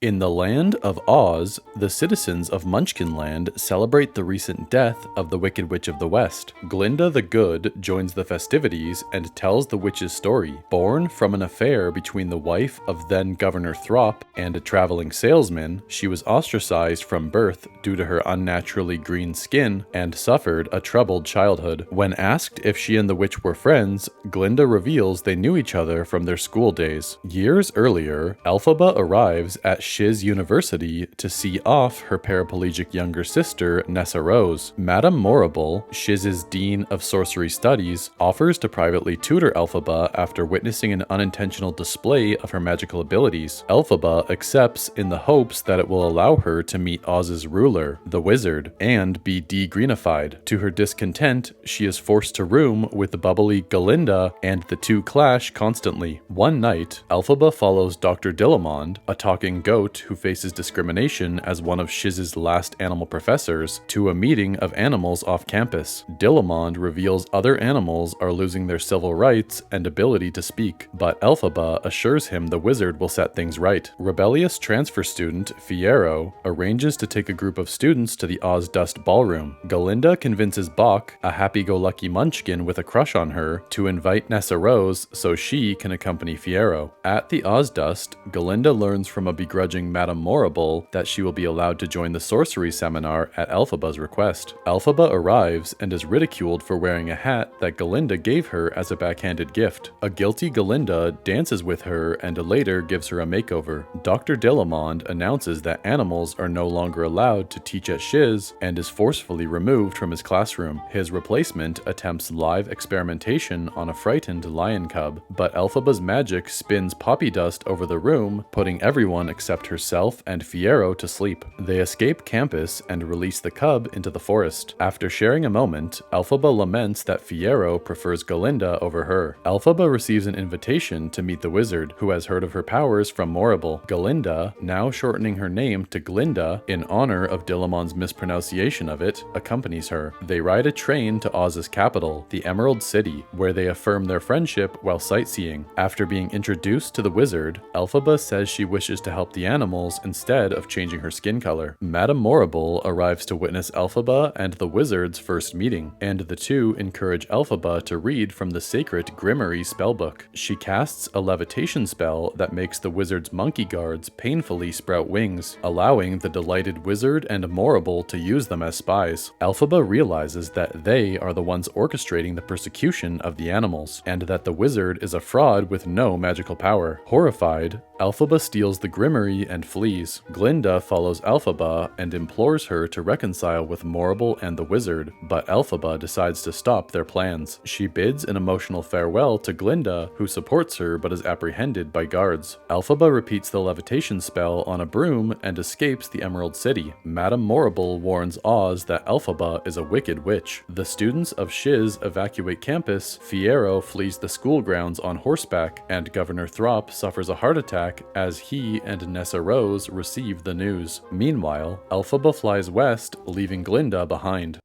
In the land of Oz, the citizens of Munchkinland celebrate the recent death of the Wicked Witch of the West. Glinda the Good joins the festivities and tells the witch's story. Born from an affair between the wife of then Governor Throp and a traveling salesman, she was ostracized from birth due to her unnaturally green skin and suffered a troubled childhood. When asked if she and the witch were friends, Glinda reveals they knew each other from their school days. Years earlier, Elphaba arrives at Shiz University to see off her paraplegic younger sister, Nessa Rose. Madame Morrible, Shiz's Dean of Sorcery Studies, offers to privately tutor Elphaba after witnessing an unintentional display of her magical abilities. Elphaba accepts in the hopes that it will allow her to meet Oz's ruler, the wizard, and be de-greenified. To her discontent, she is forced to room with the bubbly Glinda, and the two clash constantly. One night, Elphaba follows Dr. Dillamond, a talking goat who faces discrimination as one of Shiz's last animal professors, to a meeting of animals off campus. Dillamond reveals other animals are losing their civil rights and ability to speak, but Elphaba assures him the wizard will set things right. Rebellious transfer student Fiyero arranges to take a group of students to the Oz Dust Ballroom. Glinda convinces Bok, a happy-go-lucky munchkin with a crush on her, to invite Nessa Rose so she can accompany Fiyero. At the Oz Dust, Glinda learns from a begrudging Madame Morrible that she will be allowed to join the sorcery seminar at Elphaba's request. Elphaba arrives and is ridiculed for wearing a hat that Glinda gave her as a backhanded gift. A guilty Glinda dances with her and later gives her a makeover. Dr. Dillamond announces that animals are no longer allowed to teach at Shiz and is forcefully removed from his classroom. His replacement attempts live experimentation on a frightened lion cub, but Elphaba's magic spins poppy dust over the room, putting everyone except herself and Fiyero to sleep. They escape campus and release the cub into the forest. After sharing a moment, Elphaba laments that Fiyero prefers Glinda over her. Elphaba receives an invitation to meet the wizard, who has heard of her powers from Morrible. Glinda, now shortening her name to Glinda in honor of Dillamond's mispronunciation of it, accompanies her. They ride a train to Oz's capital, the Emerald City, where they affirm their friendship while sightseeing. After being introduced to the wizard, Elphaba says she wishes to help the animals instead of changing her skin color. Madame Morrible arrives to witness Elphaba and the wizard's first meeting, and the two encourage Elphaba to read from the sacred Grimoire spellbook. She casts a levitation spell that makes the wizard's monkey guards painfully sprout wings, allowing the delighted wizard and Morrible to use them as spies. Elphaba realizes that they are the ones orchestrating the persecution of the animals, and that the wizard is a fraud with no magical power. Horrified, Elphaba steals the Grimoire and flees. Glinda follows Elphaba and implores her to reconcile with Morrible and the wizard, but Elphaba decides to stop their plans. She bids an emotional farewell to Glinda, who supports her but is apprehended by guards. Elphaba repeats the levitation spell on a broom and escapes the Emerald City. Madame Morrible warns Oz that Elphaba is a wicked witch. The students of Shiz evacuate campus, Fiyero flees the school grounds on horseback, and Governor Throp suffers a heart attack as he and Nessa Rose receive the news. Meanwhile, Elphaba flies west, leaving Glinda behind.